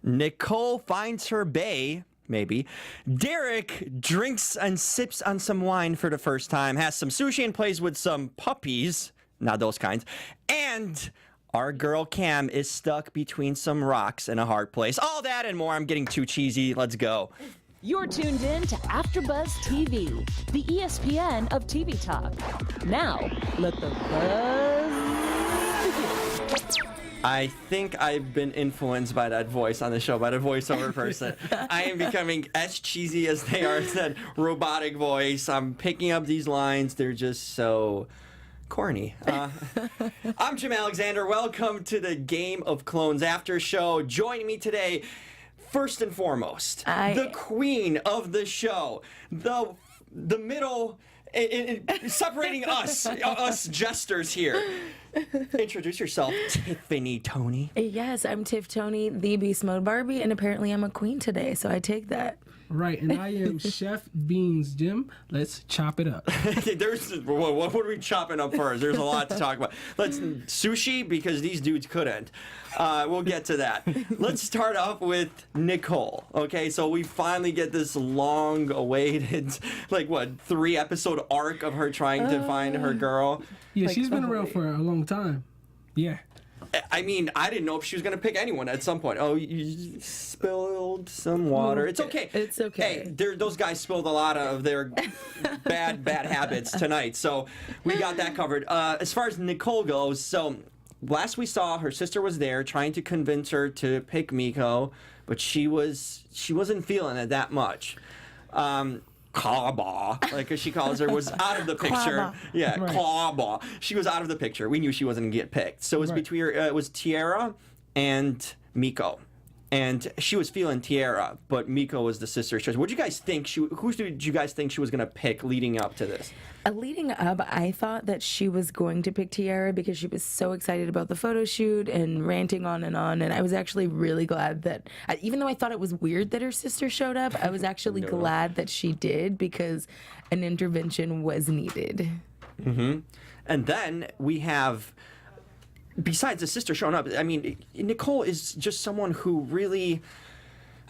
Nicole finds her bae, maybe. Derrick drinks and sips on some wine for the first time, has some sushi and plays with some puppies. Not those kinds. And our girl Kam is stuck between some rocks in a hard place. All that and more. I'm getting too cheesy. Let's go. You're tuned in to AfterBuzz TV, the ESPN of TV talk. Now, let the buzz begin. I think I've been influenced by that voice on the show, by the voiceover person. I am becoming as cheesy as they are, that robotic voice. I'm picking up these lines. They're just so corny. I'm Jim Alexander. Welcome to the Game of Clones after show. Joining me today, first and foremost, the queen of the show, the middle, separating us jesters here. Introduce yourself, Tiffany Toney. Yes, I'm Tiff Toney, the BeastMode Barbie, and apparently I'm a queen today, so I take that. Right, and I am Chef Beanz, Jim. Let's chop it up. What are we chopping up first? There's a lot to talk about. Let's sushi, because these dudes couldn't. We'll get to that. Let's start off with Nicole. Okay, so we finally get this long-awaited, 3-episode arc of her trying to find her girl. Yeah, she's been around for a long time. Yeah. I mean, I didn't know if she was going to pick anyone at some point. Oh, you spilled some water. It's okay. It's okay. Hey, those guys spilled a lot of their bad habits tonight, so we got that covered. As far as Nicole goes, so last we saw, her sister was there trying to convince her to pick Miko, but she wasn't feeling it that much. Kaba, as she calls her, was out of the picture. Yeah, right. Kaba. She was out of the picture. We knew she wasn't going to get picked. So it was between her, it was Tiara and Miko. And she was feeling Tiara, but Miko was the sister's choice. What did you guys think? Who did you guys think she was going to pick leading up to this? Leading up, I thought that she was going to pick Tiara because she was so excited about the photo shoot and ranting on. And I was actually really glad that, even though I thought it was weird that her sister showed up, I was actually glad that she did because an intervention was needed. Mm-hmm. And then we have, besides the sister showing up, I mean, Nicole is just someone who really,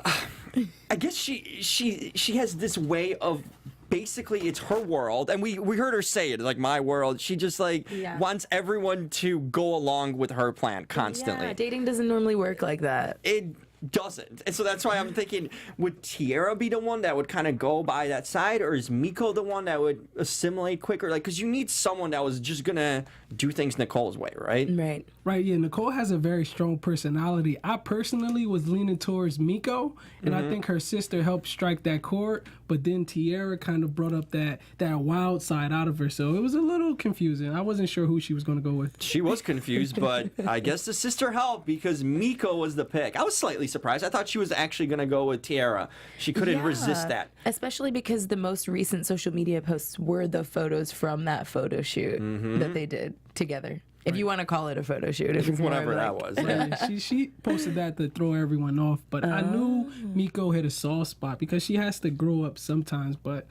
I guess she has this way of, basically it's her world, and we heard her say it, my world. She just wants everyone to go along with her plan constantly. Yeah, dating doesn't normally work like that. It doesn't. And so that's why I'm thinking, would Tiara be the one that would kind of go by that side, or is Miko the one that would assimilate quicker? Because you need someone that was just gonna do things Nicole's way, right? Right, yeah. Nicole has a very strong personality. I personally was leaning towards Miko, and I think her sister helped strike that chord, but then Tiara kind of brought up that wild side out of her, so it was a little confusing. I wasn't sure who she was going to go with. She was confused, but I guess the sister helped because Miko was the pick. I was slightly surprised. I thought she was actually going to go with Tiara. She couldn't resist that. Especially because the most recent social media posts were the photos from that photo shoot that they did together. If you want to call it a photo shoot. If it's whatever that was. Right. She posted that to throw everyone off, but I knew Miko hit a soft spot because she has to grow up sometimes, but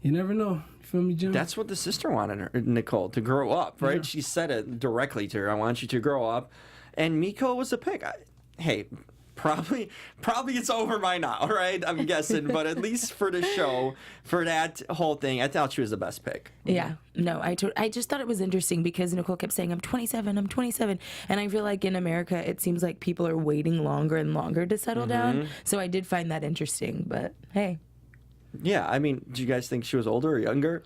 you never know. You feel me, Jim? That's what the sister wanted her, Nicole, to grow up, right? Yeah. She said it directly to her, I want you to grow up. And Miko was the pick. Probably it's over by now, right? I'm guessing, but at least for the show, for that whole thing, I thought she was the best pick. Yeah, no, I just thought it was interesting because Nicole kept saying, I'm 27, and I feel like in America, it seems like people are waiting longer and longer to settle down, so I did find that interesting, but hey. Yeah, I mean, do you guys think she was older or younger?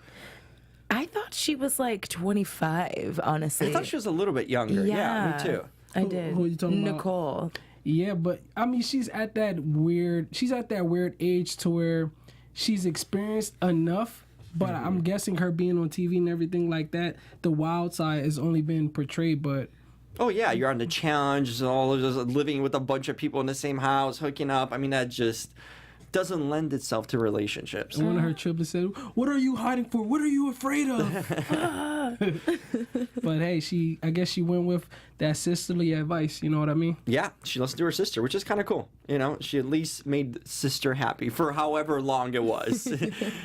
I thought she was 25, honestly. I thought she was a little bit younger. Yeah, me too. I did. Who are you talking about? Nicole. Yeah, but I mean, she's at that weird age to where she's experienced enough, but I'm guessing her being on TV and everything like that, the wild side has only been portrayed, but... Oh, yeah, you're on the challenge, all of this, living with a bunch of people in the same house, hooking up. I mean, that just doesn't lend itself to relationships. And one of her triplets said, "What are you hiding for? What are you afraid of?" Yeah. But hey, I guess she went with that sisterly advice. You know what I mean? Yeah, she listened to her sister, which is kind of cool. You know, she at least made sister happy for however long it was.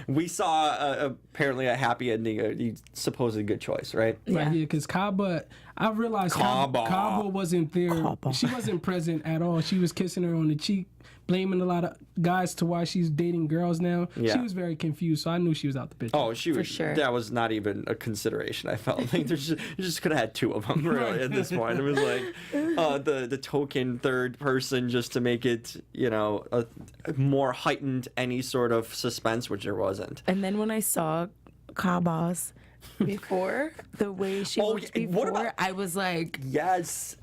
We saw apparently a happy ending, a supposedly good choice, right? Yeah. Right, yeah, because Kaba, I realized Kaba wasn't there. She wasn't present at all. She was kissing her on the cheek, blaming a lot of guys to why she's dating girls now. Yeah. She was very confused, so I knew she was out the picture. Oh, she was. sure. That was not even a consideration. I felt like you just could have had two of them really at this point. It was like the token third person just to make it, you know, a more heightened any sort of suspense, which there wasn't. And then when I saw Kaba's before, the way she looked before, I was like, Yes.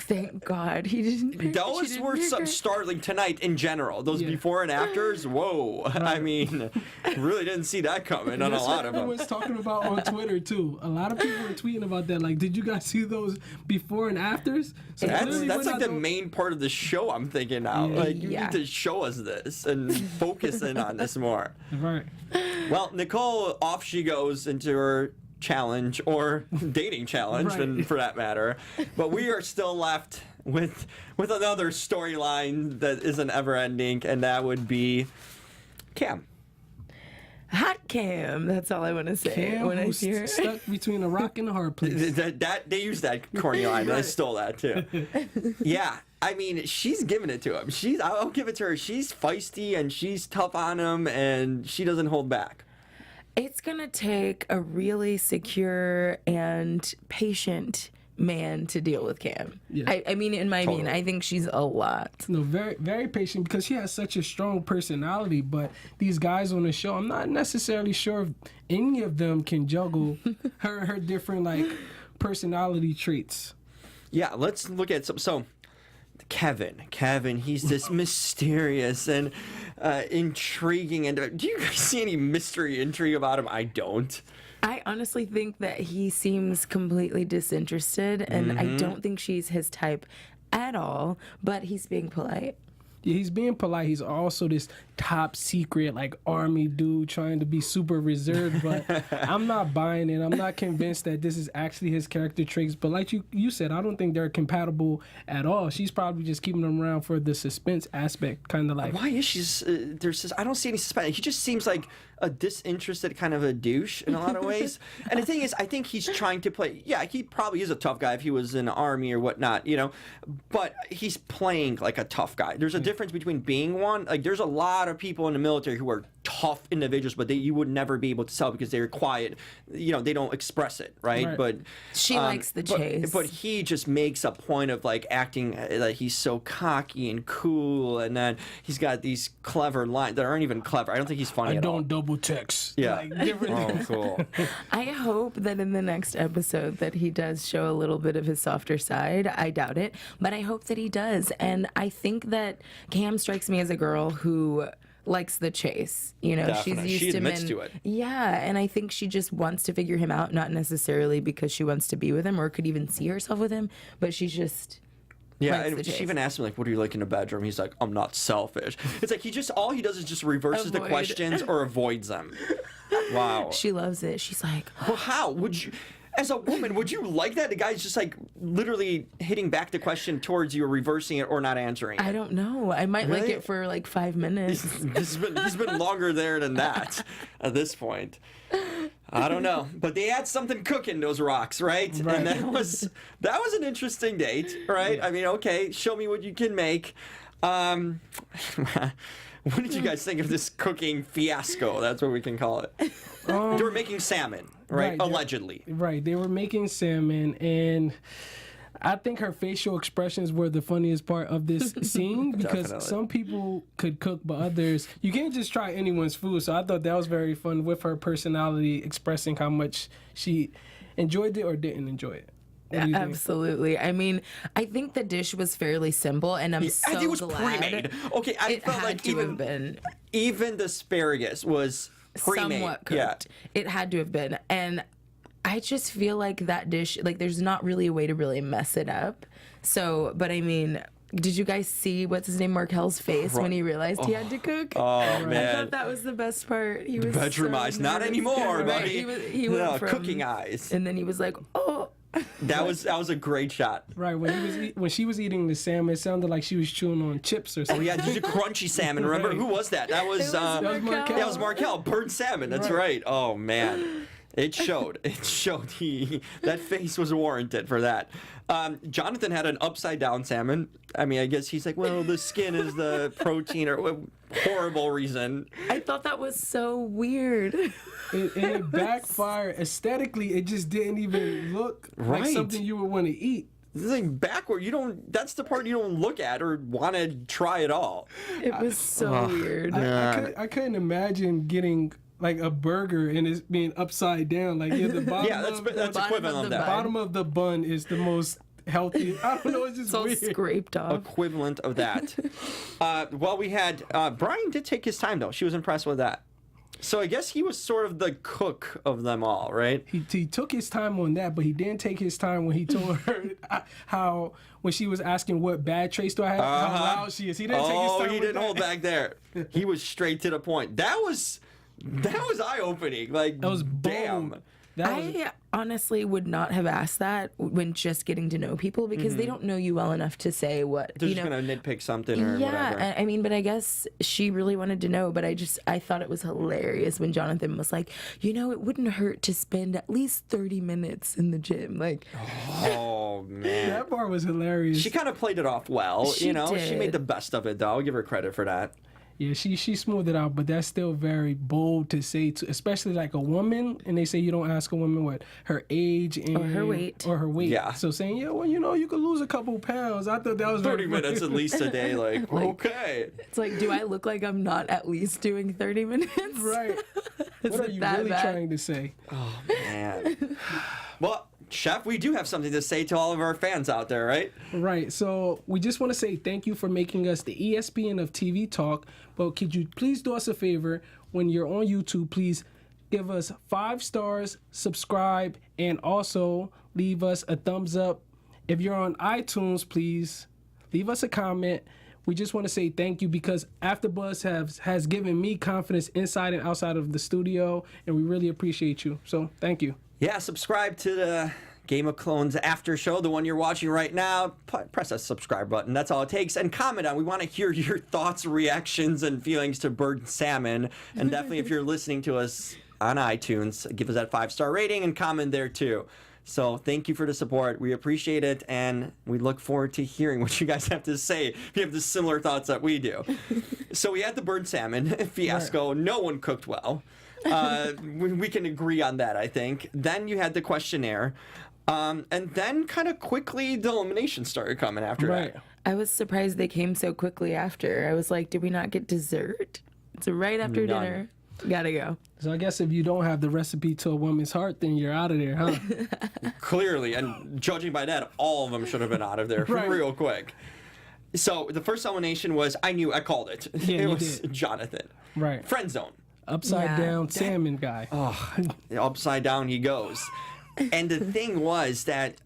thank God he didn't pick Those were some startling tonight in general. Those before and afters, whoa. I mean, really didn't see that coming on a lot of them. Everyone's talking about on Twitter too. A lot of people were tweeting about that. Like, did you guys see those before and afters? So That's like the main part of the show, I'm thinking now. Yeah. Like, you need to show us this and focus in on this more. Right. Well, Nicole, off she goes into her challenge or dating challenge, and for that matter. But we are still left with another storyline that isn't ever ending, and that would be Kam. Hot Kam. That's all I want to say Kam, when I who's see her. stuck between a rock and a hard place. That they used that corny line. I stole that too. Yeah, I mean, she's giving it to him. I'll give it to her. She's feisty and she's tough on him, and she doesn't hold back. It's going to take a really secure and patient man to deal with Kam. Yeah. I mean, in my opinion, I think she's a lot. No, very, very patient because she has such a strong personality. But these guys on the show, I'm not necessarily sure if any of them can juggle her different like personality traits. Yeah, let's look at some. So, Keven, he's this mysterious and intriguing. And do you guys see any mystery intrigue about him? I don't. I honestly think that he seems completely disinterested, and I don't think she's his type at all, but he's being polite. Yeah, he's being polite. He's also this top secret, like, army dude trying to be super reserved, but I'm not buying it. I'm not convinced that this is actually his character traits. But like you said, I don't think they're compatible at all. She's probably just keeping them around for the suspense aspect, kind of like. Why is she? I don't see any suspense. He just seems like a disinterested kind of a douche in a lot of ways. And the thing is, I think he's trying to play. Yeah, he probably is a tough guy if he was in the army or whatnot, you know. But he's playing like a tough guy. There's a difference between being one. Like, there's a lot of people in the military who are tough individuals, but you would never be able to tell because they're quiet. You know, they don't express it, right? But she likes the chase. But he just makes a point of like acting like he's so cocky and cool, and then he's got these clever lines that aren't even clever. I don't think he's funny at all. I don't double text. Yeah. Like, different Oh, cool. I hope that in the next episode that he does show a little bit of his softer side. I doubt it, but I hope that he does. And I think that Kam strikes me as a girl who likes the chase. You know, Definitely. she's used She to admits men. to it. Yeah, and I think she just wants to figure him out, not necessarily because she wants to be with him or could even see herself with him, but she's just. Yeah, likes the and she chase. even asked him, like, what do you like in the bedroom? He's like, I'm not selfish. It's like all he does is just reverses the Avoid. questions or avoids them. Wow. She loves it. She's like, Well, how would you, as a woman, would you like that? The guy's just like literally hitting back the question towards you or reversing it or not answering it. I don't know. I might like Really? it for like 5 minutes. He's been longer there than that at this point. I don't know, but they had something cooking, those rocks, right? And that was an interesting date, right? I mean, okay, show me what you can make. What did you guys think of this cooking fiasco? That's what we can call it. They were making salmon, right? Allegedly. Right. They were making salmon, and I think her facial expressions were the funniest part of this scene because Definitely. some people could cook, but others, you can't just try anyone's food. So I thought that was very fun with her personality expressing how much she enjoyed it or didn't enjoy it. What do you think? Absolutely. I mean, I think the dish was fairly simple, and I'm so I think it was glad. pre-made. Okay, I It felt had like to have been even the asparagus was pre-made. somewhat cooked. Yeah. It had to have been, and I just feel like that dish, like there's not really a way to really mess it up. So, but I mean, Did you guys see what's his name, Markel's face when he realized he had to cook? Oh, man. I thought that was the best part. He was Bedroom so eyes, not nervous. anymore, Right. buddy. He went No, from cooking eyes. and then he was like, oh. That was a great shot. Right, when she was eating the salmon, it sounded like she was chewing on chips or Oh something. yeah, there's a crunchy salmon. Remember Right. who was that? That was Markel. that was Markel. Burnt salmon. That's right. Oh man. It showed. It showed. That face was warranted for that. Jonathan had an upside down salmon. I mean, I guess he's like, well, the skin is the protein, or horrible reason. I thought that was so weird. It backfired. Aesthetically, it just didn't even look like Right. something you would want to eat. This thing backward. You don't. That's the part you don't look at or want to try at all. It was so weird. I couldn't imagine getting like a burger and it's being upside down. Like the bottom Yeah, that's bottom equivalent of of the that. bottom of the bun is the most healthy. I don't know. It's just It's all weird. scraped off. Equivalent of that. Well, we had Brian did take his time though. She was impressed with that. So I guess he was sort of the cook of them all, right? He took his time on that, but he didn't take his time when he told her how when she was asking what bad traits do I have, how loud she is. He didn't take his time. He with didn't that. hold back there. He was straight to the point. That was eye opening. Like That was damn. bold. That was, I honestly would not have asked that when just getting to know people because they don't know you well enough to say what They're you just know. gonna nitpick something or whatever. Yeah, I mean, but I guess she really wanted to know. But I thought it was hilarious when Jonathan was like, it wouldn't hurt to spend at least 30 minutes in the gym. Like, Oh man. that part was hilarious. She kind of played it off well, She She did. made the best of it, though. I'll give her credit for that. Yeah, she smoothed it out, but that's still very bold to say, to, especially like a woman. And they say you don't ask a woman what her age and Or her weight. or her weight. Yeah. So saying, you could lose a couple pounds. I thought that was 30 very minutes at least a day, like okay. it's like, do I look like I'm not at least doing 30 minutes? Right. Is What are it you that really bad? trying to say? Oh man. Well, Chef, we do have something to say to all of our fans out there, right? Right. So we just want to say thank you for making us the ESPN of TV talk. But could you please do us a favor when you're on YouTube? Please give us 5 stars, subscribe, and also leave us a thumbs up. If you're on iTunes, please leave us a comment. We just want to say thank you because AfterBuzz has given me confidence inside and outside of the studio, and we really appreciate you. So thank you. Yeah, subscribe to the Game of Thrones after show, the one you're watching right now. Press that subscribe button. That's all it takes. And comment on. We want to hear your thoughts, reactions, and feelings to burnt salmon. And definitely, if you're listening to us on iTunes, give us that 5-star rating and comment there too. So thank you for the support. We appreciate it, and we look forward to hearing what you guys have to say if you have the similar thoughts that we do. So we had the burnt salmon fiasco. No one cooked well. We can agree on that, I think. Then you had the questionnaire. And then kind of quickly the elimination started coming after Right. that. I was surprised they came so quickly after. I was like, did we not get dessert? It's right after None. dinner. Gotta go. So I guess if you don't have the recipe to a woman's heart, then you're out of there, huh? Clearly, and judging by that, all of them should have been out of there Right. real quick. So the first elimination was, I called it. Yeah, it you was did. Jonathan. Right. Friend zone. Upside Yeah. down salmon guy. Upside down he goes. And the thing was that,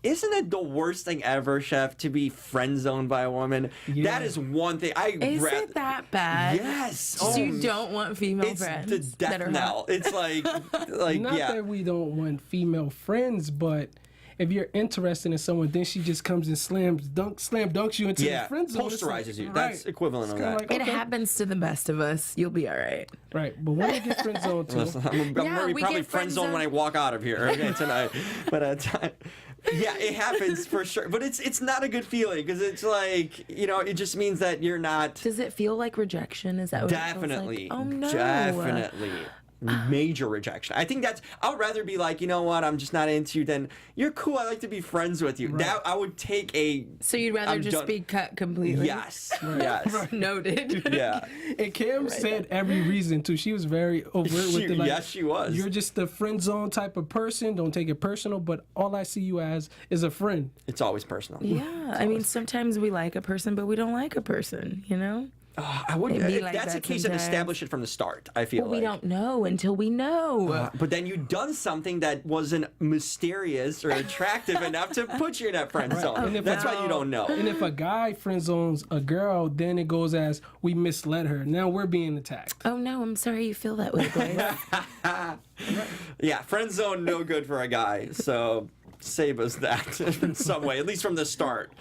isn't it the worst thing ever, Chef, to be friend zoned by a woman? Yeah. That is one thing. Is it that bad? Yes. So you don't want female It's friends the that death are knell. hot? It's like Not yeah. that we don't want female friends, but if you're interested in someone, then she just comes and slam dunks you into Yeah, the friend zone. It's posterizes you. right. That's equivalent It's of kinda that. like, It okay. happens to the best of us. You'll be all right. Right, but when you get friend zoned too, Listen, I'm Yeah, gonna be we probably get friend zone friend when I zoned. walk out of here tonight. But yeah, it happens for sure. But it's not a good feeling because it's like, it just means that you're not. Does it feel like rejection? Is that what Definitely. it feels like? Oh no. Definitely. Major rejection. I think I'd rather be like, you know what, I'm just not into you than you're cool, I like to be friends with you. That I would take a So you'd rather I'm just done. be cut completely? yes. Yes. Noted. Yeah. and Kim said every reason too. She was very overt with it. Like, Yes, she was. You're just the friend zone type of person. Don't take it personal, but all I see you as is a friend. It's always personal. Yeah. I mean, sometimes we like a person, but we don't like a person, I would. It'd be If like that's the that case, then sometimes. establish it from the start. I feel Well, like we don't know until we know. But then you've done something that wasn't mysterious or attractive enough to put you in that friend zone. And if That's a- why you don't know. And if a guy friend zones a girl, then it goes as we misled her. Now we're being attacked. Oh no, I'm sorry you feel that way, boys. Yeah, friend zone no good for a guy. So save us that in some way, at least from the start.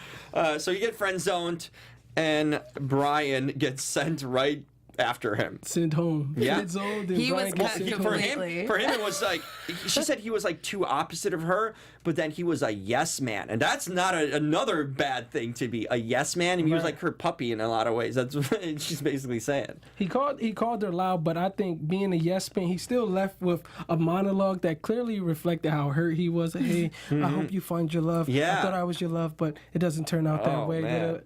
So you get friend zoned, and Brian gets sent right after him. Send home. Yeah. Friend zoned, then He was Brian gets cut sent home. completely. For him, it was like she said he was like too opposite of her, but then he was a yes man, and that's not another bad thing to be a yes man. And he was Right. like her puppy in a lot of ways. That's what she's basically saying. He called her loud, but I think being a yes man, he still left with a monologue that clearly reflected how hurt he was. Hey, I hope you find your love. Yeah. I thought I was your love, but it doesn't turn out that Oh, way. man.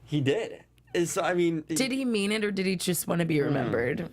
He did. So, I mean, Did he mean it or did he just want to be remembered?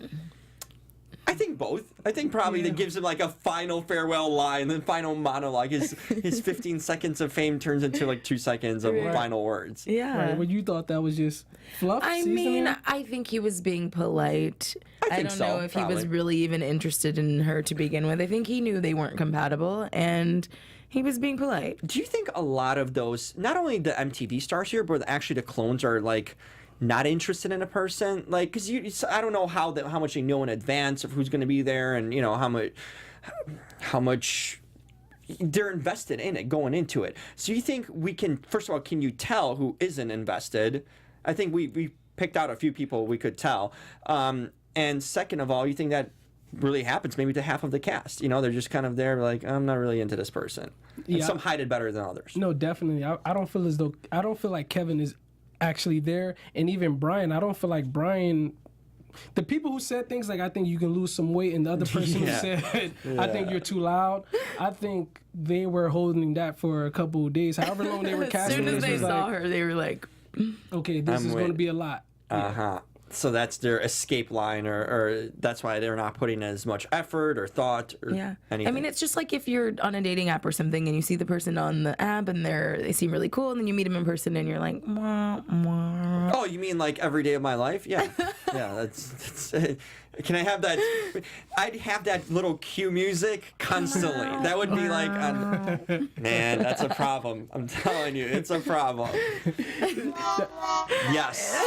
I think both. I think probably that gives him like a final farewell line, then final monologue. His 15 seconds of fame turns into like 2 seconds of final words. Yeah. Right, well, you thought that was just fluff? I seasoning? mean, I think he was being polite. I think don't so, know if he was probably. really even interested in her to begin with. I think he knew they weren't compatible and he was being polite. Do you think a lot of those, not only the MTV stars here, but actually the clones are like not interested in a person? Like, because I don't know how much they know in advance of who's going to be there, and you know how much they're invested in it going into it. So you think we can? First of all, can you tell who isn't invested? I think we picked out a few people we could tell. And second of all, you think that really happens maybe to half of the cast? You know, they're just kind of there, like, I'm not really into this person. And Yeah. some hide it better than others. No, definitely. I don't feel as though I don't feel like Keven is actually there, and even Brian. I don't feel like Brian. The people who said things like, I think you can lose some weight, and the other person Yeah. who said, I think you're too loud, I think they were holding that for a couple of days. However long they were As casting soon as this, they was saw like, her, they were like, okay, this I'm is going to with- be a lot. Uh-huh. So that's their escape line, or that's why they're not putting as much effort or thought or yeah. anything. I mean, it's just like if you're on a dating app or something and you see the person on the app and they seem really cool, and then you meet them in person and you're like, mwah, mwah. Oh, you mean like every day of my life? Yeah. Yeah, that's can I have that? I'd have that little cue music constantly. That would be like, man, that's a problem. I'm telling you, it's a problem. Yes.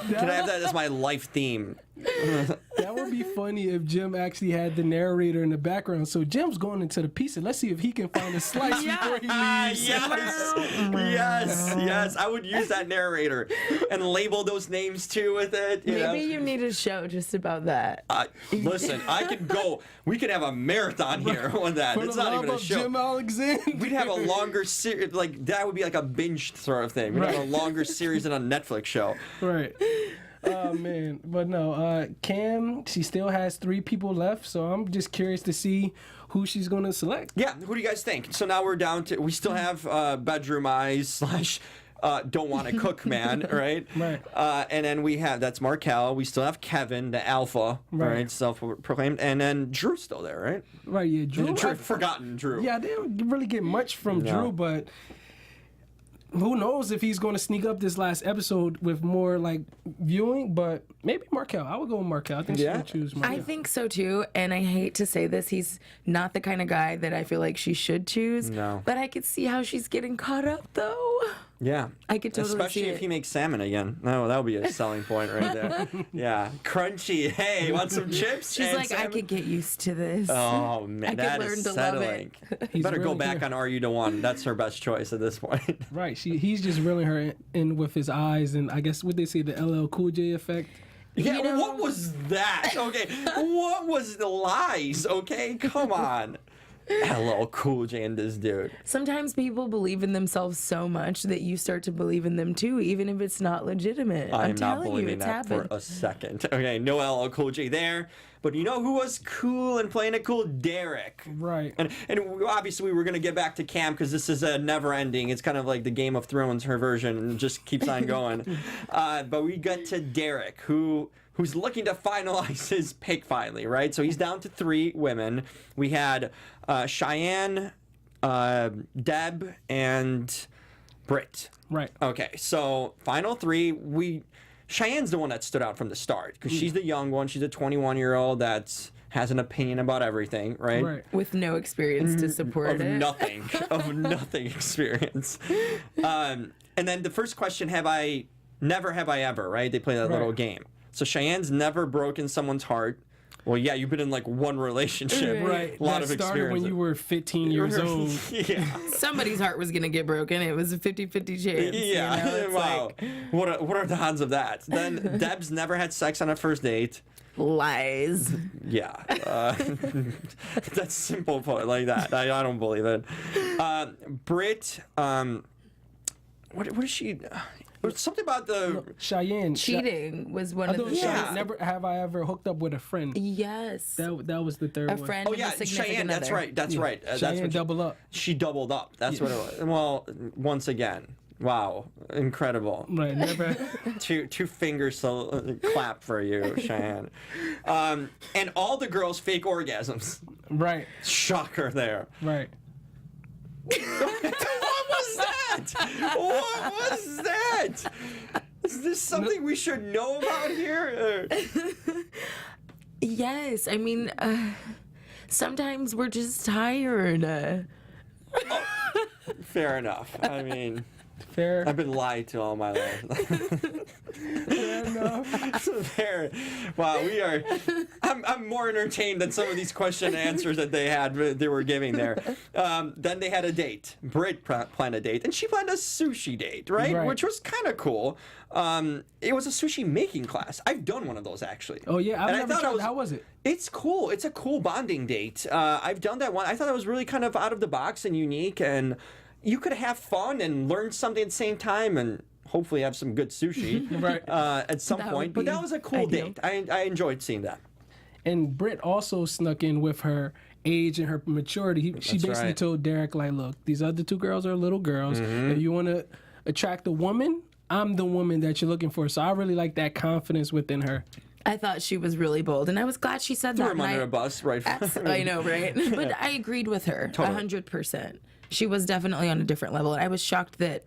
Can I have that as my life theme? That would be funny if Jim actually had the narrator in the background. So Jim's going into the pizza. Let's see if he can find a slice before he leaves. Yes. I would use that narrator and label those names too with it. You know? Maybe you need a show just about that. Listen, I could go. We could have a marathon here on that. For It's the not love even a of show. Jim Alexander. We'd have a longer series. Like that would be like a binge sort of thing. We'd have a longer series than a Netflix show. Right. Oh man, but no. Cam, she still has 3 people left, so I'm just curious to see who she's gonna select. Yeah. Who do you guys think? So now we're down to. We still have bedroom eyes / don't want to cook man, right? Right. And then we have that's Markel. We still have Keven, the alpha, right? Self-proclaimed, and then Drew's still there, right? Right. Yeah. Drew. Forgotten Drew. Yeah, I didn't really get much from No. Drew, but who knows if he's going to sneak up this last episode with more like viewing, but maybe Markel. I would go with Markel. I think she's Yeah. going to choose Markel. I think so too, and I hate to say this, he's not the kind of guy that I feel like she should choose. No. But I could see how she's getting caught up though. Yeah. I could totally Especially see if it. he makes salmon again. No, that would be a selling point right there. Yeah. Crunchy. Hey, want some chips? She's and like, I salmon? could get used to this. Oh, man. I could That learn is to love settling. it. He's Better go really back here. on Are You the One. That's her best choice at this point. Right. He's just reeling her in with his eyes, and I guess what they say, the LL Cool J effect. Yeah, You know- what was that? Okay, what was the lies? Okay, come on. Hello, Cool J and this dude. Sometimes people believe in themselves so much that you start to believe in them too, even if it's not legitimate. I'm I'm not telling you, believing it's that happened. for a second. Okay, no LL Cool J there. But you know who was cool and playing it cool? Derrick. Right. And obviously we were going to get back to Cam because this is a never ending. It's kind of like the Game of Thrones, her version, and just keeps on going. But we got to Derrick, who's looking to finalize his pick finally, right? So he's down to 3 women. We had Cheyenne, Deb, and Britt. Right. Okay, so final 3. Cheyenne's the one that stood out from the start because she's the young one. She's a 21-year-old that has an opinion about everything, right? Right. With no experience to support Of it. nothing, of nothing experience. And then the first question, have I ever, right? They play that little game. So Cheyenne's never broken someone's heart. Well, yeah, you've been in like one relationship. Right. A lot that of started experience. when you were 15 years old. Yeah. Somebody's heart was going to get broken. It was a 50-50 chance. Yeah. You know? It's Wow. like, What are the odds of that? Then Deb's never had sex on a first date. lies. Yeah. That's simple put like that. I don't believe it. Britt, what is she? Something about the Cheyenne. Cheating was one I of thought the Yeah. Never have I ever hooked up with a friend. Yes. That was the third A one. friend Oh and yeah, a significant Cheyenne. That's other. right. That's right. That's Cheyenne what double up. she doubled up. That's what it was. Well, once again, wow, incredible. Right, never. Two fingers to clap for you, Cheyenne. And all the girls fake orgasms. Right, Shocker there. right. What was that? What was that? Is this something we should know about here? Yes. I mean, sometimes we're just tired. Fair enough. I mean, Fair. I've been lied to all my life. Fair enough. There. Wow, we are. I'm more entertained than some of these question and answers that they were giving there. Then they had a date. Britt planned a date, and she planned a sushi date, right? Which was kind of cool. It was a sushi making class. I've done one of those actually. Oh yeah, I've And I never thought tried. How was it? It's cool. It's a cool bonding date. I've done that one. I thought it was really kind of out of the box and unique, and you could have fun and learn something at the same time, and hopefully have some good sushi Right. at some That point. would But be that was a cool ideal. date. I enjoyed seeing that. And Britt also snuck in with her age and her maturity. She That's basically right. told Derrick, like, look, these other two girls are little girls. Mm-hmm. If you want to attract a woman, I'm the woman that you're looking for. So I really like that confidence within her. I thought she was really bold, and I was glad she said Threw that. him and under a bus, right? I know, right? But I agreed with her 100%. She was definitely on a different level, and I was shocked that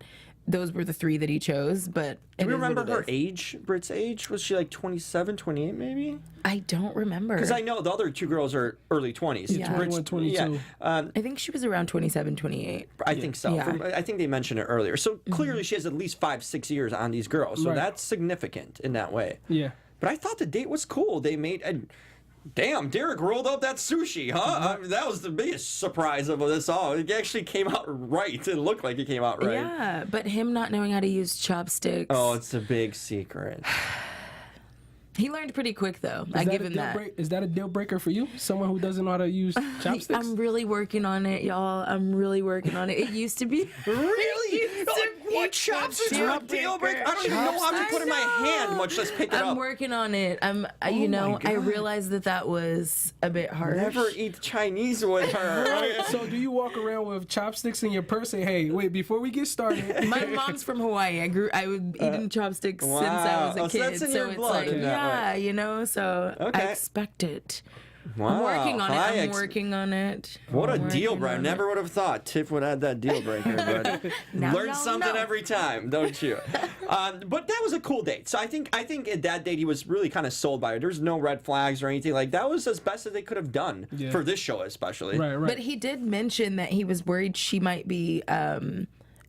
those were the three that he chose. But Do you remember her age, Britt's age? Was she like 27, 28 maybe? I don't remember. Because I know the other two girls are early 20s. Yeah. 21, 22. Yeah, I think she was around 27, 28. I think so. Yeah. I think they mentioned it earlier. So clearly she has at least 5-6 years on these girls. So Right. that's significant in that way. Yeah. But I thought the date was cool. They made a... Damn, Derrick rolled up that sushi, huh? I mean, that was the biggest surprise of this all. It actually came out right. It looked like it came out right. Yeah, but him not knowing how to use chopsticks. Oh, it's a big secret. He learned pretty quick, though. I give him that. Is that a deal breaker for you? Someone who doesn't know how to use chopsticks? I'm really working on it, y'all. I'm really working on it. It used to be. Really? It used to Like, what be chopsticks deal are a deal breaker? I don't even know how to put it in my hand, much less pick it I'm up. working on it. You Oh know, my I God. realized that was a bit harsh. Never eat Chinese with her. So do you walk around with chopsticks in your purse? Say, hey, wait, before we get started. My mom's from Hawaii. I would eating chopsticks since I was a Wow. Oh, so kid. that's in your it's blood like, in that way. yeah, you know. So I Okay. expect it. Wow. I'm working on it. I I'm working on it. What a I'm deal working breaker. I on never would have thought Tiff would add that deal breaker, but Now learn y'all something know. every time, don't you? But that was a cool date. So I think at that date he was really kind of sold by it. There's no red flags or anything. Like that was as best as they could have done Yeah. for this show, especially. Right, right. But he did mention that he was worried she might be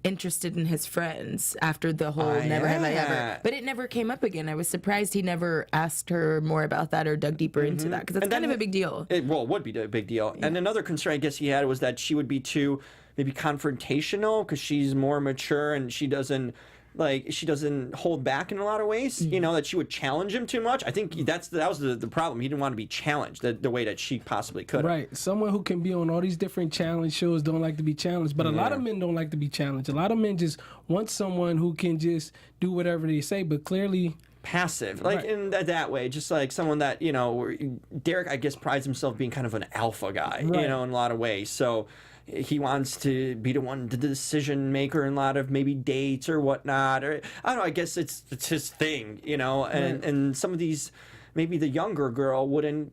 interested in his friends after the whole never have I yeah. ever. But it never came up again. I was surprised he never asked her more about that or dug deeper into that because that's And kind then of a big deal. It would be a big deal. And another concern I guess he had was that she would be too maybe confrontational because she's more mature and she doesn't hold back in a lot of ways. You know, that she would challenge him too much. I think that was the problem. He didn't want to be challenged the way that she possibly could. Right. Someone who can be on all these different challenge shows don't like to be challenged. But a lot of men don't like to be challenged. A lot of men just want someone who can just do whatever they say. But clearly, Passive, like Right. in that way, just like someone that Derrick, I guess, prides himself being kind of an alpha guy, Right. in a lot of ways. So he wants to be the decision maker in a lot of maybe dates or whatnot, or I don't know. I guess it's his thing, and some of these, maybe the younger girl wouldn't.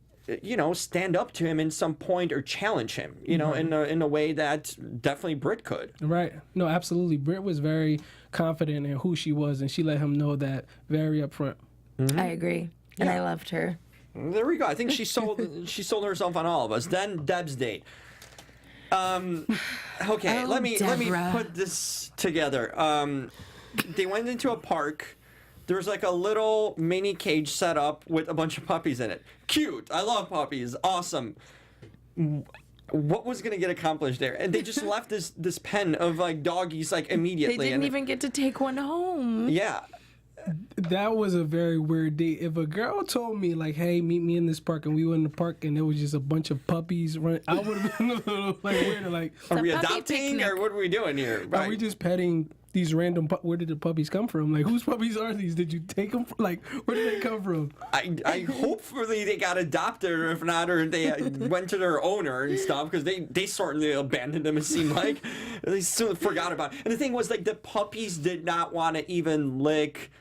Stand up to him in some point or challenge him, in a way that definitely Britt could. right. No, absolutely. Britt was very confident in who she was, and she let him know that very upfront. I agree. And I loved her. There we go. I think she sold herself on all of us. Then Deb's date. Okay, Oh, let me Deborah. put this together. They went into a park. There was like a little mini cage set up with a bunch of puppies in it. Cute. I love puppies. Awesome. What was gonna get accomplished there? And they just left this pen of like doggies like immediately. They didn't even get to take one home. Yeah. That was a very weird date. If a girl told me like, "Hey, meet me in this park," and we went in the park and there was just a bunch of puppies running, I would have been a little like weird. Like, Are we puppy adopting picnic. or what are we doing here? are we just petting these random? Where did the puppies come from? Like, whose puppies are these? Did you take them? Like, where did they come from? I hopefully they got adopted, or if not, or they went to their owner and stuff, because they certainly abandoned them. It seemed like they soon forgot about it. And the thing was, like, the puppies did not want to even lick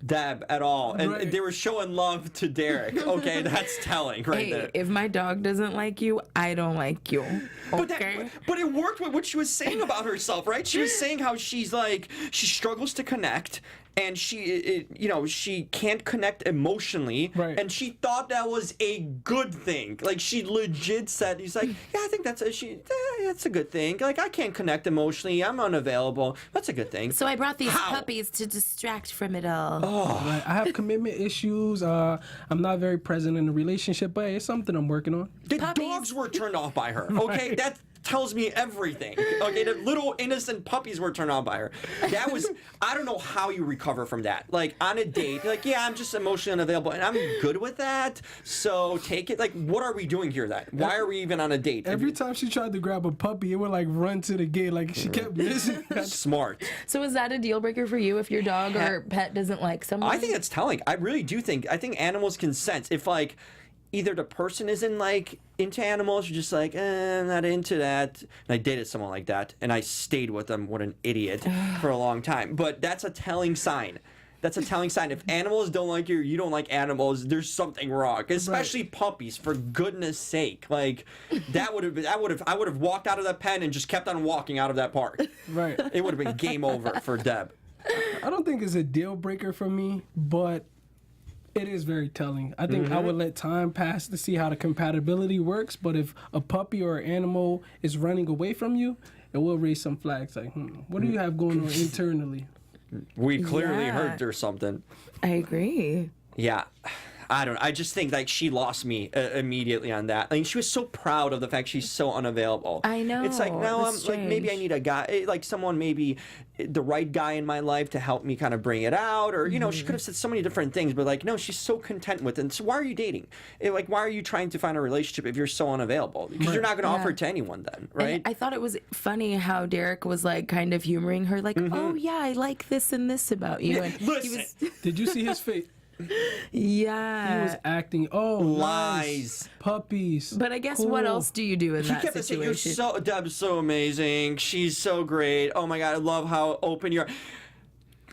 Deb at all, and Right. they were showing love to Derrick. Okay, that's telling right Hey, there. if my dog doesn't like you, I don't like you. But, Okay? but it worked with what she was saying about herself, right? She was saying how she's like, she struggles to connect, and she can't connect emotionally, Right. and she thought that was a good thing. Like, she legit said, he's like, yeah, I think that's a good thing. Like, I can't connect emotionally. I'm unavailable. That's a good thing. So I brought these How? puppies to distract from it all. Like, I have commitment issues. I'm not very present in the relationship, but it's something I'm working on. The Puppies. dogs were turned off by her. Okay, that tells me everything. Okay, the little innocent puppies were turned on by her. That was, I don't know how you recover from that. Like, on a date, like, yeah, I'm just emotionally unavailable, and I'm good with that, so take it. Like, what are we doing here then? Why are we even on a date? Every time she tried to grab a puppy, it would like run to the gate. Like, she kept missing. Smart. So is that a deal breaker for you if your dog or pet doesn't like someone? I think it's telling. I really do think. I think animals can sense if, like, either the person isn't like into animals, or just like, I'm not into that. And I dated someone like that, and I stayed with them. What an idiot for a long time. But that's a telling sign. That's a telling sign. If animals don't like you, or you don't like animals, there's something wrong. Especially puppies, for goodness sake. Like, I would have walked out of that pen and just kept on walking out of that park. Right. It would have been game over for Deb. I don't think it's a deal breaker for me, but it is very telling. I think I would let time pass to see how the compatibility works, but if a puppy or an animal is running away from you, it will raise some flags like, what do you have going on internally? We clearly Yeah. heard there's something. I agree. Yeah. I just think like she lost me immediately on that. I mean, she was so proud of the fact she's so unavailable. I know, It's like, no, I'm that's like, maybe I strange. need a guy, like someone, maybe the right guy in my life to help me kind of bring it out. Or, you know, she could have said so many different things, but like, no, she's so content with it. And so why are you dating? Like, why are you trying to find a relationship if you're so unavailable? Because you're not going to offer it to anyone then, right? And I thought it was funny how Derrick was like kind of humoring her, like, oh yeah, I like this and this about you. And Listen, Did you see his face? yeah. He was acting, oh, lies. nice, puppies. But I guess what cool. else do you do in He that kept saying, "You're situation? Deb's so amazing. She's so great. Oh my God, I love how open you are."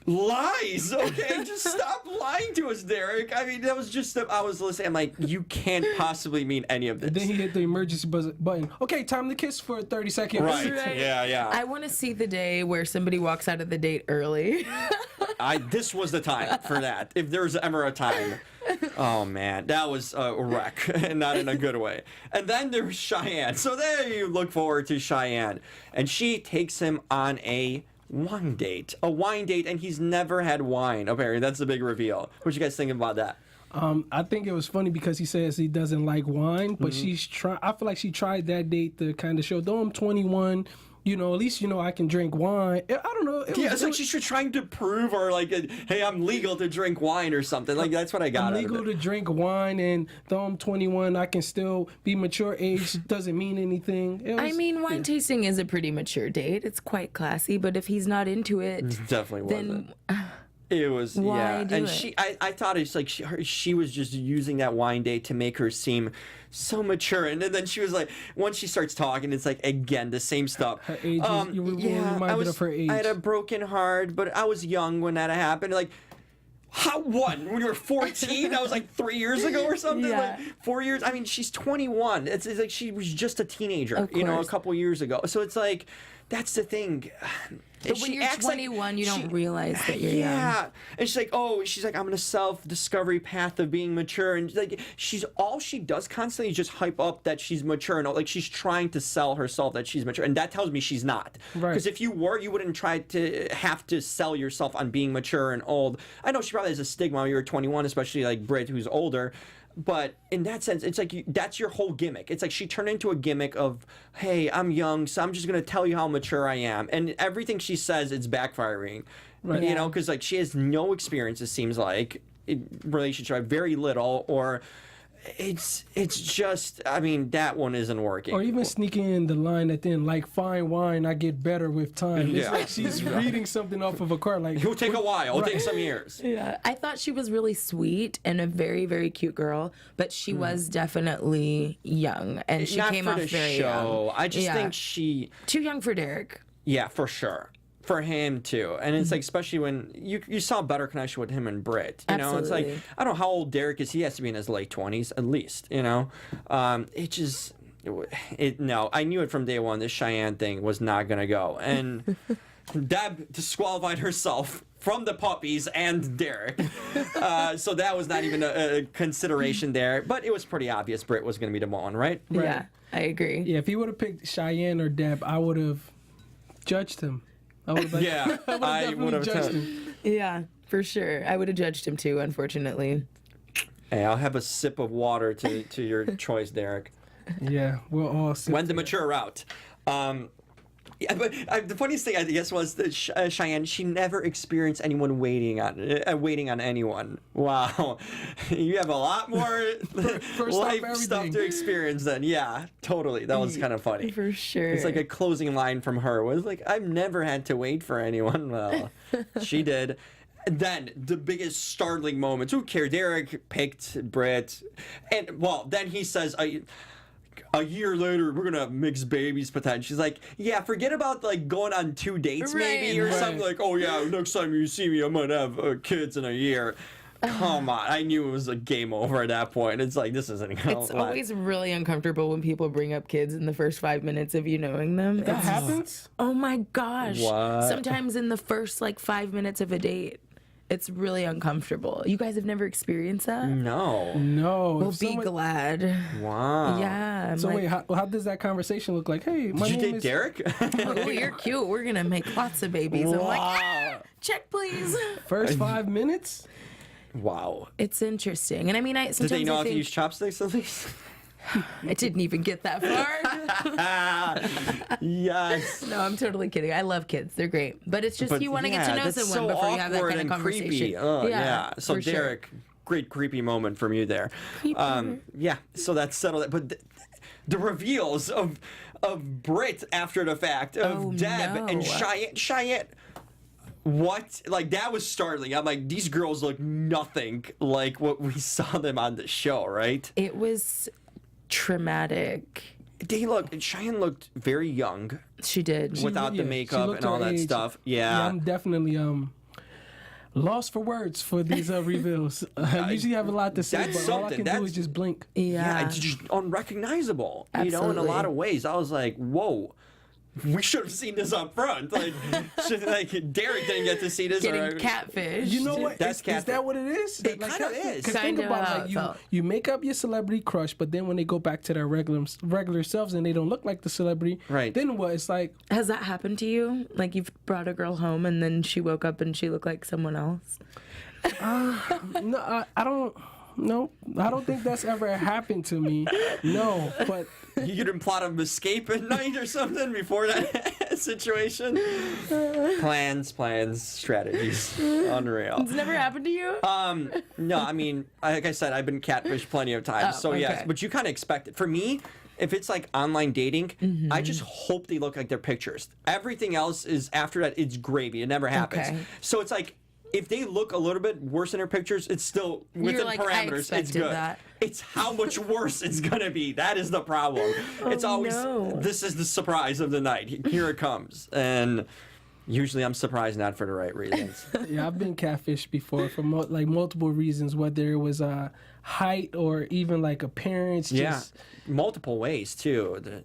Lies, okay? Just stop lying to us, Derrick. I mean, that was just, I was listening. I'm like, you can't possibly mean any of this. Then he hit the emergency button. Okay, time to kiss for 30 seconds. Right. Right. Yeah. I want to see the day where somebody walks out of the date early. This was the time for that. If there was ever a time. Oh man, that was a wreck, and not in a good way. And then there was Cheyenne. So there you look forward to Cheyenne, and she takes him on a wine date, and he's never had wine. Apparently, that's the big reveal. What you guys think about that? I think it was funny because he says he doesn't like wine, but she's trying. I feel like she tried that date to kind of show, though I'm 21, you know, at least, you know, I can drink wine. I don't know. Yeah, it's like she's trying to prove, or like, hey, I'm legal to drink wine or something. Like, that's what I got I'm out of legal it. to drink wine, and though I'm 21, I can still be mature age. Doesn't mean anything. It I was- mean, wine tasting is a pretty mature date. It's quite classy, but if he's not into it, Definitely wasn't. then It was, Why yeah. do And it? I thought it's like she was just using that wine date to make her seem so mature. And then she was like, once she starts talking, it's like, again, the same stuff. Her age is- you were reminded of her age. I had a broken heart, but I was young when that happened. Like, how, what? When you were 14? That was like 3 years ago or something? Yeah. Like 4 years? I mean, she's 21. It's like she was just a teenager, Of you know, a course. couple years ago. So it's like, that's the thing. But when you're 21, you don't realize that you're young. Yeah, and she's like, I'm on a self-discovery path of being mature, and like all she does constantly is just hype up that she's mature, and like she's trying to sell herself that she's mature, and that tells me she's not. Right. Because if you were, you wouldn't try to have to sell yourself on being mature and old. I know she probably has a stigma when you're 21, especially like Brit, who's older. But in that sense, it's like that's your whole gimmick. It's like she turned into a gimmick of, hey, I'm young, so I'm just going to tell you how mature I am. And everything she says, it's backfiring. Right. You know, because like she has no experience, it seems like, in relationship, very little, or it's just, I mean, that one isn't working. Or even sneaking in the line at the end, like, fine wine, I get better with time. It's like she's reading something off of a card. Like, it'll take a while. It'll take some years. Yeah, I thought she was really sweet and a very, very cute girl, but she was definitely young, and she Not came for off the very show. young. I just think she... Too young for Derrick. Yeah, for sure. For him too, and it's like, especially when you saw a better connection with him and Brit. You know, it's like, I don't know how old Derrick is. He has to be in his late 20s at least. You know, no, I knew it from day one. This Cheyenne thing was not gonna go, and Deb disqualified herself from the puppies and Derrick, so that was not even a consideration there. But it was pretty obvious Brit was gonna be the one, right? Yeah, I agree. Yeah, if he would have picked Cheyenne or Deb, I would have judged him. I would have judged him. Yeah, for sure. I would have judged him too, unfortunately. Hey, I'll have a sip of water to your choice, Derrick. Yeah, we'll all sip. When the mature route. Yeah, but the funniest thing, I guess, was that Cheyenne, she never experienced anyone waiting on anyone. Wow. You have a lot more life stuff to experience then. Yeah, totally. That was kind of funny. For sure. It's like a closing line from her was like, I've never had to wait for anyone. Well, she did. Then the biggest startling moments. Who cared? Derrick picked Brit. And, well, then he says... a year later, we're gonna have mixed babies potentially. She's like, yeah, forget about like going on 2 dates maybe or something. Like, oh yeah, next time you see me, I'm gonna have kids in a year. Come on, I knew it was a game over at that point. It's like, this isn't gonna It's always really uncomfortable when people bring up kids in the first 5 minutes of you knowing them. That happens? Oh my gosh. What? Sometimes in the first like 5 minutes of a date. It's really uncomfortable. You guys have never experienced that? No. Well, be glad. Wow. Yeah. So wait, how does that conversation look like? Hey, my Did you name date is Derrick? Oh, you're cute. We're going to make lots of babies. I'm like, check please. First 5 minutes? Wow. It's interesting. And I mean, sometimes Did they know I how to think use chopsticks at least? I didn't even get that far. Yes. No, I'm totally kidding. I love kids. They're great. But it's just you want to get to know that's someone so before you have that awkward kind of and conversation. creepy. Oh, yeah. So for sure. Derrick, great creepy moment from you there. Yeah, so that's settled. But the reveals of Brit after the fact, of Deb and Cheyenne. What? Like, that was startling. I'm like, these girls look nothing like what we saw them on the show, right? It was traumatic. Cheyenne looked very young. She did. Without the makeup and all that age. stuff. Yeah. I'm definitely lost for words for these reveals. I usually have a lot to say, that's but all I something. can do is just blink. Yeah, it's just unrecognizable. Absolutely. You know, in a lot of ways. I was like, whoa. We should have seen this up front. Like Derrick didn't get to see this. Getting catfish. You know what? That's is that what it is? It kind of is. Because think about it, like you make up your celebrity crush, but then when they go back to their regular selves and they don't look like the celebrity, right? Then what? It's like, has that happened to you? Like you've brought a girl home and then she woke up and she looked like someone else? No, I don't. No, I don't think that's ever happened to me. No, but you didn't plot an escape at night or something before that situation. Plans, strategies, unreal. It's never happened to you? No, I mean, like I said, I've been catfished plenty of times. So yes, but you kind of expect it. For me, if it's like online dating, I just hope they look like their pictures. Everything else is after that, it's gravy. It never happens. Okay. So it's like, if they look a little bit worse in their pictures, it's still within parameters. It's good. That. It's how much worse it's gonna be. That is the problem. It's always this is the surprise of the night. Here it comes, and Usually I'm surprised not for the right reasons. Yeah, I've been catfished before for multiple reasons, whether it was height or even like appearance. Yeah, multiple ways too.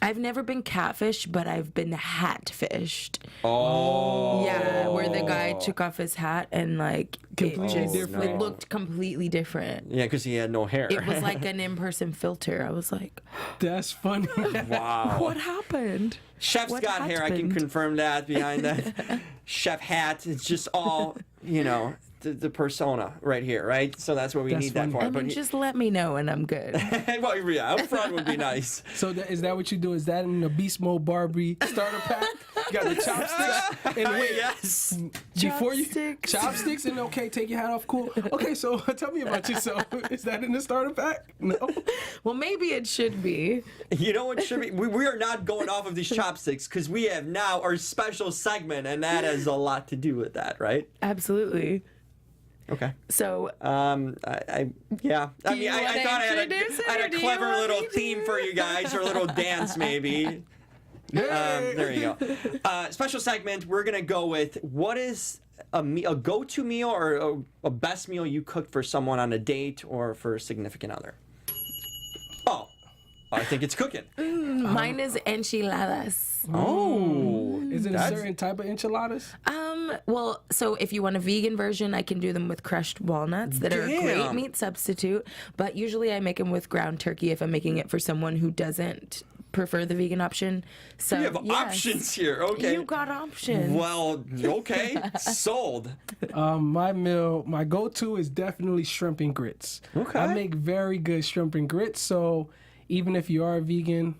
I've never been catfished, but I've been hatfished. Oh. Yeah, where the guy took off his hat and like Completely different. it looked completely different. Yeah, because he had no hair. It was like an in-person filter. I was like, That's funny. Wow. what happened? Chef's What got hair. I can happened? confirm that behind that chef hat. It's just all, the persona right here, right? So that's what we That's need that funny. for. I mean, just let me know and I'm good. Well, yeah, up front would be nice. So is that what you do? Is that in the BeastMode Barbie starter pack? You got the chopsticks and wait. Yes. Before you Chopsticks. chopsticks and okay, take your hat off, cool. Okay, so tell me about yourself. Is that in the starter pack? No. Well, maybe it should be. You know what should be? We are not going off of these chopsticks because we have now our special segment, and that has a lot to do with that, right? Absolutely. Okay. So, I thought you I had introduce it, a or do you clever want little me to? theme for you guys, or a little dance maybe. There you go. Special segment. We're gonna go with what is a go-to meal or a best meal you cooked for someone on a date or for a significant other. Oh, I think it's cooking. mine is enchiladas. Oh, Is it a that's- certain type of enchiladas? Well, so if you want a vegan version, I can do them with crushed walnuts that are a great Damn. meat substitute. But usually I make them with ground turkey if I'm making it for someone who doesn't prefer the vegan option. So You have yes. options here. Okay. You got options. Well, okay. Sold. My go-to is definitely shrimp and grits. Okay. I make very good shrimp and grits, so even if you are vegan,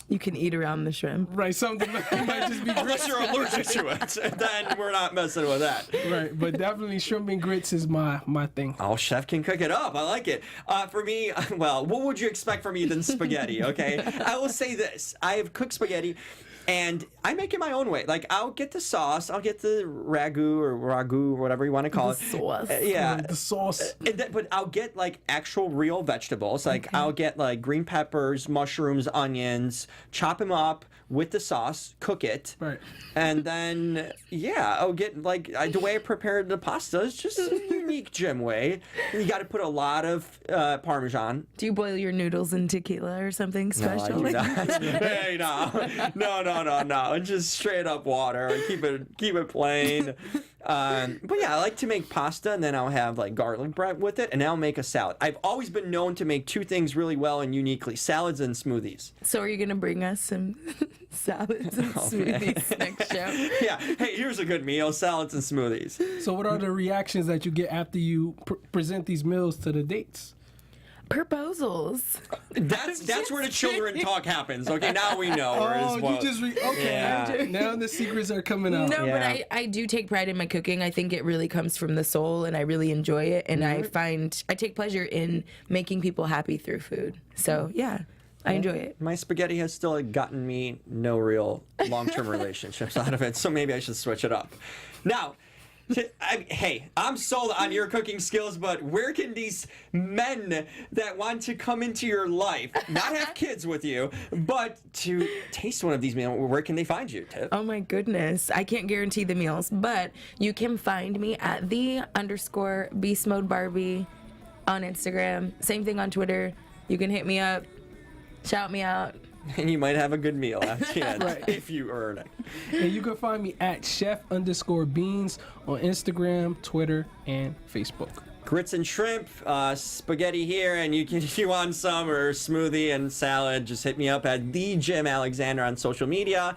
You can eat around the shrimp. right, something might just be Unless grits. you're allergic to it, then we're not messing with that. Right, but definitely shrimp and grits is my thing. Oh, chef can cook it up. I like it. For me, well, what would you expect from me than spaghetti? Okay, I will say this: I have cooked spaghetti, and I make it my own way. Like I'll get the sauce, I'll get the ragu, whatever you want to call it. sauce. Yeah. The sauce. But I'll get like actual real vegetables. Like I'll get like green peppers, mushrooms, onions, chop them up with the sauce, cook it. Right. And then, I'll get like the way I prepared the pasta is just a unique Jim way. You got to put a lot of Parmesan. Do you boil your noodles in tequila or something No, I special? do not. Hey, no. It's just straight up water. I keep it plain. But yeah, I like to make pasta, and then I'll have like garlic bread with it, and then I'll make a salad. I've always been known to make two things really well and uniquely: salads and smoothies. So are you going to bring us some salads and smoothies next show? Yeah. Hey, here's a good meal: salads and smoothies. So what are the reactions that you get after you present these meals to the dates? Proposals. That's where the children talk happens. Okay, now we know. Oh, you just okay. Yeah. Now the secrets are coming out. No, Yeah. but I do take pride in my cooking. I think it really comes from the soul, and I really enjoy it. And I take pleasure in making people happy through food. So yeah, I enjoy it. My spaghetti has still gotten me no real long-term relationships out of it, so maybe I should switch it up. Now, hey, I'm sold on your cooking skills, but where can these men that want to come into your life, not have kids with you, but to taste one of these meals, where can they find you, Tiff? Oh my goodness. I can't guarantee the meals, but you can find me at _BeastMode Barbie on Instagram. Same thing on Twitter. You can hit me up, shout me out. And you might have a good meal at the end, Right. if you earn it. And you can find me at chef_Beanz on Instagram, Twitter, and Facebook. Grits and shrimp, spaghetti here, and if you want some or smoothie and salad, just hit me up at the Jim Alexander on social media,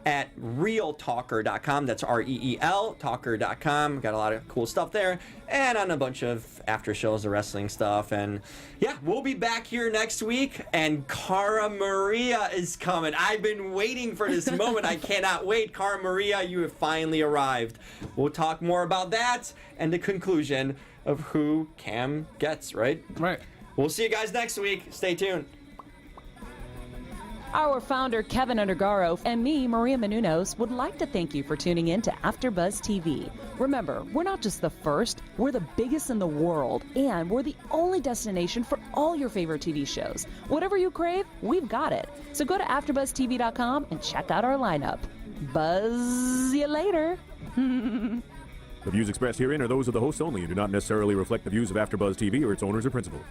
at realtalker.com. That's REEL talker.com. Got a lot of cool stuff there, and on a bunch of after shows, the wrestling stuff. And yeah, we'll be back here next week, and Cara Maria is coming. I've been waiting for this moment. I cannot wait. Cara Maria, you have finally arrived. We'll talk more about that and the conclusion of who Kam gets, right? Right. We'll see you guys next week. Stay tuned. Our founder, Keven Undergaro, and me, Maria Menounos, would like to thank you for tuning in to AfterBuzz TV. Remember, we're not just the first, we're the biggest in the world, and we're the only destination for all your favorite TV shows. Whatever you crave, we've got it. So go to AfterBuzzTV.com and check out our lineup. Buzz you later. The views expressed herein are those of the hosts only and do not necessarily reflect the views of AfterBuzz TV or its owners or principals.